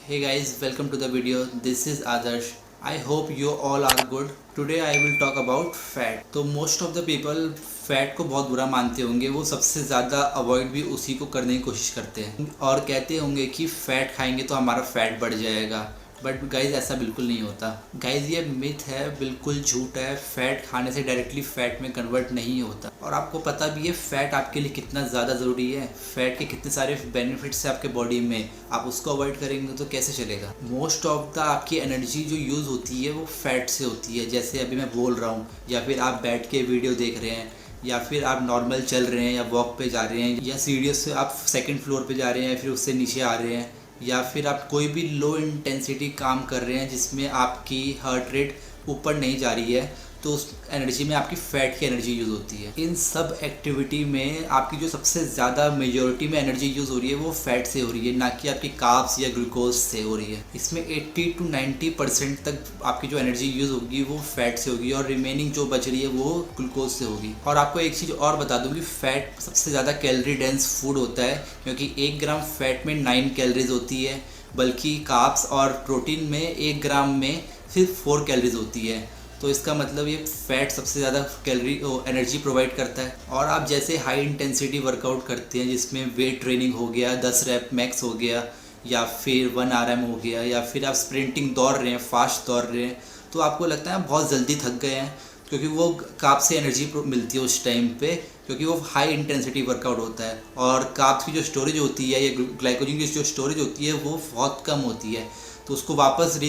Hey guys, welcome to the video. This is Adarsh. I hope you all are good. Today I will talk about fat. तो most of the people fat को बहुत बुरा मानते होंगे, वो सबसे ज़्यादा अवॉइड भी उसी को करने की कोशिश करते हैं और कहते होंगे कि फ़ैट खाएंगे तो हमारा फैट बढ़ जाएगा। बट गाइज़ ऐसा बिल्कुल नहीं होता। गाइज़ ये मिथ है, बिल्कुल झूठ है। फ़ैट खाने से डायरेक्टली फ़ैट में कन्वर्ट नहीं होता और आपको पता भी है फ़ैट आपके लिए कितना ज़्यादा ज़रूरी है। फ़ैट के कितने सारे बेनिफिट्स हैं आपके बॉडी में, आप उसको अवॉइड करेंगे तो कैसे चलेगा। मोस्ट ऑफ द आपकी एनर्जी जो यूज़ होती है वो फ़ैट से होती है। जैसे अभी मैं बोल रहा हूँ, या फिर आप बैठ के वीडियो देख रहे हैं, या फिर आप नॉर्मल चल रहे हैं या वॉक पे जा रहे हैं, या सीढ़ियों से आप सेकंड फ्लोर पे जा रहे हैं या फिर उससे नीचे आ रहे हैं, या फिर आप कोई भी लो इंटेंसिटी काम कर रहे हैं जिसमें आपकी हार्ट रेट ऊपर नहीं जा रही है, तो उस एनर्जी में आपकी फ़ैट की एनर्जी यूज़ होती है। इन सब एक्टिविटी में आपकी जो सबसे ज़्यादा मेजॉरिटी में एनर्जी यूज़ हो रही है वो फ़ैट से हो रही है, ना कि आपकी कार्ब्स या ग्लूकोज से हो रही है। इसमें 80 to 90% तक आपकी जो एनर्जी यूज़ होगी वो फ़ैट से होगी और रिमेनिंग जो बच रही है वो ग्लूकोज से होगी। और आपको एक चीज़ और बता दूँ कि फ़ैट सबसे ज़्यादा कैलोरी डेंस फूड होता है, क्योंकि 1 ग्राम फ़ैट में 9 कैलोरीज होती है, बल्कि कार्ब्स और प्रोटीन में 1 ग्राम में सिर्फ 4 कैलोरीज होती है। तो इसका मतलब ये फ़ैट सबसे ज़्यादा कैलोरी एनर्जी प्रोवाइड करता है। और आप जैसे हाई इंटेंसिटी वर्कआउट करते हैं जिसमें वेट ट्रेनिंग हो गया, 10 रैप मैक्स हो गया, या फिर 1 RM हो गया, या फिर आप स्प्रिंटिंग दौड़ रहे हैं, फास्ट दौड़ रहे हैं, तो आपको लगता है आप बहुत जल्दी थक गए हैं, क्योंकि वो कार्ब्स से एनर्जी मिलती है उस टाइम पे, क्योंकि वो हाई इंटेंसिटी वर्कआउट होता है। और कार्ब्स की जो स्टोरेज होती है या ग्लाइकोजन की जो स्टोरेज होती है वो बहुत कम होती है, तो उसको वापस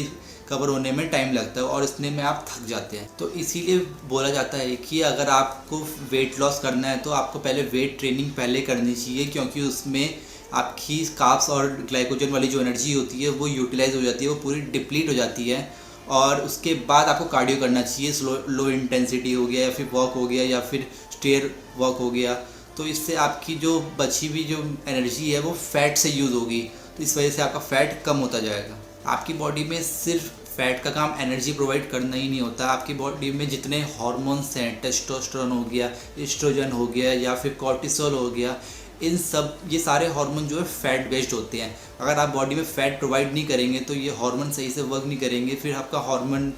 कवर होने में टाइम लगता है और इतने में आप थक जाते हैं। तो इसीलिए बोला जाता है कि अगर आपको वेट लॉस करना है तो आपको पहले वेट ट्रेनिंग पहले करनी चाहिए, क्योंकि उसमें आपकी कार्ब्स और ग्लाइकोजन वाली जो एनर्जी होती है वो यूटिलाइज हो जाती है, वो पूरी डिप्लीट हो जाती है। और उसके बाद आपको कार्डियो करना चाहिए, लो इंटेंसिटी हो गया, या फिर वॉक हो गया, या फिर स्टेयर वॉक हो गया। तो इससे आपकी जो बची हुई जो एनर्जी है वो फैट से यूज़ होगी, तो इस वजह से आपका फ़ैट कम होता जाएगा। आपकी बॉडी में सिर्फ फ़ैट का काम एनर्जी प्रोवाइड करना ही नहीं होता। आपकी बॉडी में जितने हार्मोन्स हैं, टेस्टोस्टेरोन हो गया, एस्ट्रोजन हो गया, या फिर कॉर्टिसोल हो गया, इन सब ये सारे हार्मोन जो है फ़ैट बेस्ड होते हैं। अगर आप बॉडी में फ़ैट प्रोवाइड नहीं करेंगे तो ये हार्मोन सही से वर्क नहीं करेंगे, फिर आपका हार्मोन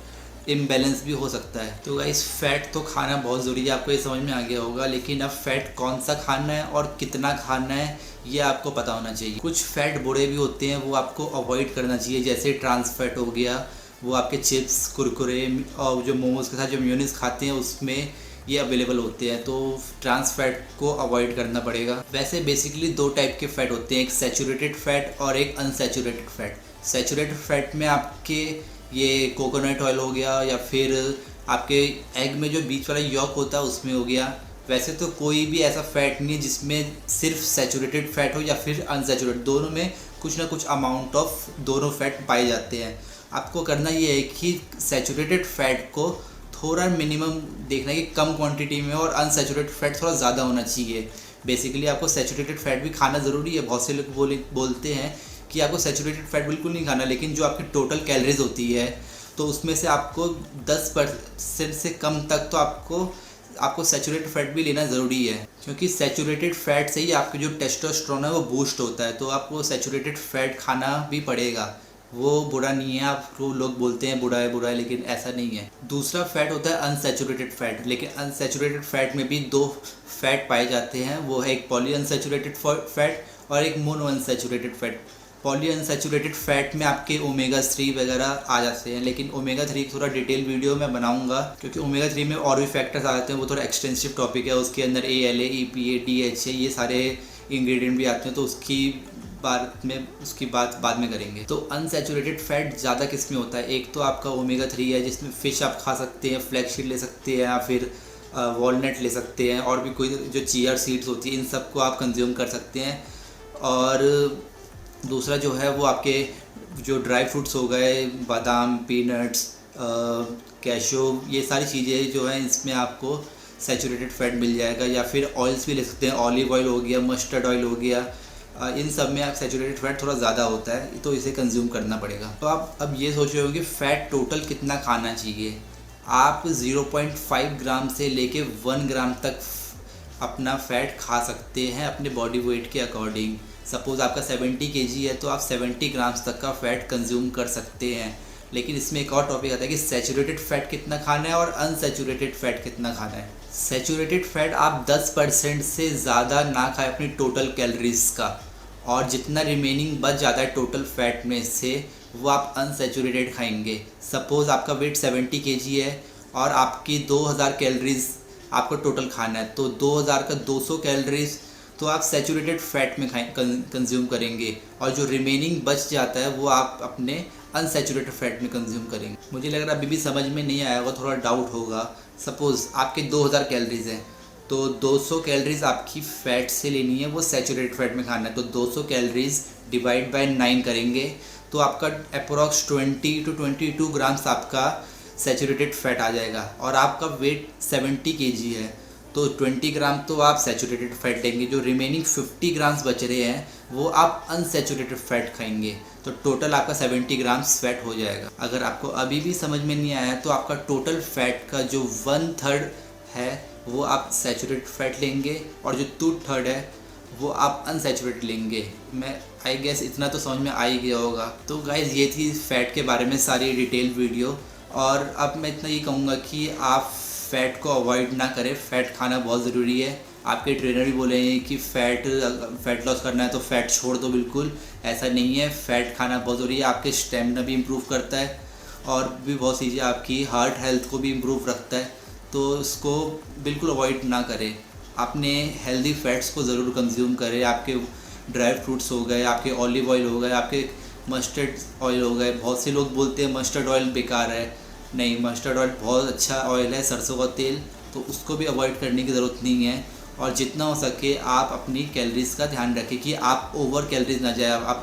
इम्बैलेंस भी हो सकता है। तो गाइस फ़ैट तो खाना बहुत ज़रूरी है, आपको ये समझ में आ गया होगा। लेकिन अब फ़ैट कौन सा खाना है और कितना खाना है ये आपको पता होना चाहिए। कुछ फ़ैट बुरे भी होते हैं, वो आपको अवॉइड करना चाहिए। जैसे ट्रांस फैट हो गया, वो आपके चिप्स, कुरकुरे और जो मोमोज़ के साथ जो मेयोनीज़ खाते हैं उसमें ये अवेलेबल होते हैं, तो ट्रांस फैट को अवॉइड करना पड़ेगा। वैसे बेसिकली 2 टाइप के फ़ैट होते हैं, एक सैचुरेटेड फ़ैट और एक अनसैचुरेटेड फ़ैट। सैचुरेटेड फ़ैट में आपके ये कोकोनट ऑयल हो गया, या फिर आपके एग में जो बीच वाला यॉक होता है उसमें हो गया। वैसे तो कोई भी ऐसा फ़ैट नहीं है जिसमें सिर्फ सैचुरेटेड फ़ैट हो या फिर अनसैचुरेटेड, दोनों में कुछ ना कुछ अमाउंट ऑफ दोनों फ़ैट पाए जाते हैं। आपको करना ये है कि सैचुरेटेड फ़ैट को थोड़ा मिनिमम देखना है कि कम क्वांटिटी में, और अनसैचुरेटेड फ़ैट थोड़ा ज़्यादा होना चाहिए। बेसिकली आपको सैचुरेटेड फ़ैट भी खाना ज़रूरी है। बहुत से लोग बोलते हैं कि आपको सैचुरेटेड फ़ैट बिल्कुल नहीं खाना, लेकिन जो आपकी टोटल कैलोरीज होती है तो उसमें से आपको 10% से कम तक तो आपको सैचुरेटेड फ़ैट भी लेना ज़रूरी है, क्योंकि सैचुरेटेड फ़ैट से ही आपके जो टेस्टोस्टेरोन है वो बूस्ट होता है। तो आपको सैचुरेटेड फ़ैट खाना भी पड़ेगा, वो बुरा नहीं है। आपको लोग बोलते हैं बुरा है, लेकिन ऐसा नहीं है। दूसरा फ़ैट होता है अनसैचुरेटेड फ़ैट, लेकिन अनसैचुरेटेड फ़ैट में भी 2 फ़ैट पाए जाते हैं, वो है एक पॉली अनसैचुरेटेड फ़ैट और एक mono unsaturated fat. Poly unsaturated fat में आपके ओमेगा 3 वगैरह आ जाते हैं, लेकिन ओमेगा 3 थोड़ा डिटेल वीडियो मैं बनाऊंगा, क्योंकि ओमेगा 3 में और भी फैक्टर्स आ जाते हैं, वो थोड़ा एक्सटेंसिव टॉपिक है। उसके अंदर ALA, EPA, DHA ये सारे इंग्रेडिएंट भी आते हैं, तो उसकी बात बाद में करेंगे। तो अनसैचुरेटेड फ़ैट ज़्यादा किस में होता है, एक तो आपका ओमेगा 3 है जिसमें फ़िश आप खा सकते हैं, फ्लैक्ससीड ले सकते हैं, या फिर वॉलनट ले सकते हैं, और भी कोई जो चिया सीड्स होती है इन सबको आप कंज्यूम कर सकते हैं। और दूसरा जो है वो आपके जो ड्राई फ्रूट्स हो गए, बादाम, पीनट्स, कैशो, ये सारी चीज़ें जो हैं इसमें आपको सैचुरेटेड फ़ैट मिल जाएगा। या फिर ऑयल्स भी ले सकते हैं, ऑलिव ऑयल हो गया, मस्टर्ड ऑयल हो गया, इन सब में आप सैचुरेटेड फ़ैट थोड़ा ज़्यादा होता है, तो इसे कंज्यूम करना पड़ेगा। तो आप अब ये सोच रहे हो कि फ़ैट टोटल कितना खाना चाहिए। आप 0.5 ग्राम से लेके 1 ग्राम तक अपना फ़ैट खा सकते हैं अपने बॉडी वेट के अकॉर्डिंग। सपोज़ आपका 70 kg है तो आप 70 ग्राम्स तक का फ़ैट कंज्यूम कर सकते हैं। लेकिन इसमें एक और टॉपिक आता है कि सैचुरेटेड फ़ैट कितना खाना है और अनसैचुरेटेड फ़ैट कितना खाना है। सैचुरेटेड फ़ैट आप 10% से ज़्यादा ना खाएं अपनी टोटल कैलोरीज़ का, और जितना रिमेनिंग बच जाता है टोटल फ़ैट में से वो आप अनसैचुरेटेड खाएंगे। सपोज़ आपका वेट 70 kg है और आपकी 2000 कैलोरीज़ आपको टोटल खाना है, तो 2000 का 200 कैलोरीज़ तो आप सैचुरेटेड फ़ैट में कंज्यूम करेंगे, और जो रिमेनिंग बच जाता है वो आप अपने अनसैचुरेटेड फ़ैट में कंज्यूम करेंगे। मुझे लग रहा है अभी भी समझ में नहीं आया होगा, थोड़ा डाउट होगा। सपोज़ आपके 2000 कैलोरीज़ हैं तो 200 कैलोरीज़ आपकी फ़ैट से लेनी है, वो सैचुरेटेड फ़ैट में खाना है। तो 200 कैलोरीज़ डिवाइड बाय 9 करेंगे तो आपका अप्रोक्स 20 to 22 ग्राम्स आपका सैचुरेटेड फ़ैट आ जाएगा। और आपका वेट 70 kg है तो 20 ग्राम तो आप सैचुरेटेड फ़ैट लेंगे, जो रिमेनिंग 50 ग्राम्स बच रहे हैं वो आप अनसैचुरेटेड फ़ैट खाएंगे, तो टोटल आपका 70 ग्राम्स फ़ैट हो जाएगा। अगर आपको अभी भी समझ में नहीं आया तो आपका टोटल फ़ैट का जो 1/3 है वो आप सैचुरेटेड फ़ैट लेंगे और जो 2/3 है वो आप अनसैचुरेटेड लेंगे। मैं आई गेस इतना तो समझ में आ ही गया होगा। तो गाइज़ ये थी फ़ैट के बारे में सारी डिटेल वीडियो, और अब मैं इतना ये कहूँगा कि आप फ़ैट को अवॉइड ना करें, फ़ैट खाना बहुत ज़रूरी है। आपके ट्रेनर भी बोले हैं कि फ़ैट लॉस करना है तो फ़ैट छोड़ दो, बिल्कुल ऐसा नहीं है। फ़ैट खाना बहुत ज़रूरी है, आपके स्टेमिना भी इम्प्रूव करता है और भी बहुत चीज़ें, आपकी हार्ट हेल्थ को भी इम्प्रूव रखता है, तो इसको बिल्कुल अवॉइड ना करें। अपने हेल्दी फ़ैट्स को ज़रूर कंज्यूम करें। आपके ड्राई फ्रूट्स हो गए, आपके ऑलिव ऑयल हो गए, आपके मस्टर्ड ऑयल हो गए। बहुत से लोग बोलते हैं मस्टर्ड ऑयल बेकार है, नहीं, मस्टर्ड ऑयल बहुत अच्छा ऑयल है, सरसों का तेल, तो उसको भी अवॉइड करने की ज़रूरत नहीं है। और जितना हो सके आप अपनी कैलोरीज़ का ध्यान रखें कि आप ओवर कैलोरीज ना जाए, आप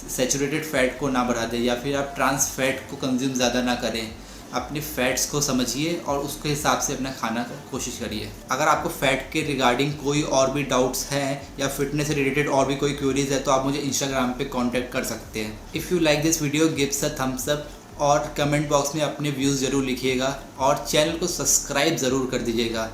सैचुरेटेड फ़ैट को ना बढ़ा दें या फिर आप ट्रांस फैट को कंज्यूम ज़्यादा ना करें। अपने फ़ैट्स को समझिए और उसके हिसाब से अपना खाना का कोशिश करिए। अगर आपको फ़ैट के रिगार्डिंग कोई और भी डाउट्स हैं या फिटनेस से रिलेटेड और भी कोई क्वेरीज़ है तो आप मुझे इंस्टाग्राम पे कांटेक्ट कर सकते हैं। If you like this video gives a thumbs up, और कमेंट बॉक्स में अपने व्यूज़ ज़रूर लिखिएगा और चैनल को सब्सक्राइब ज़रूर कर दीजिएगा।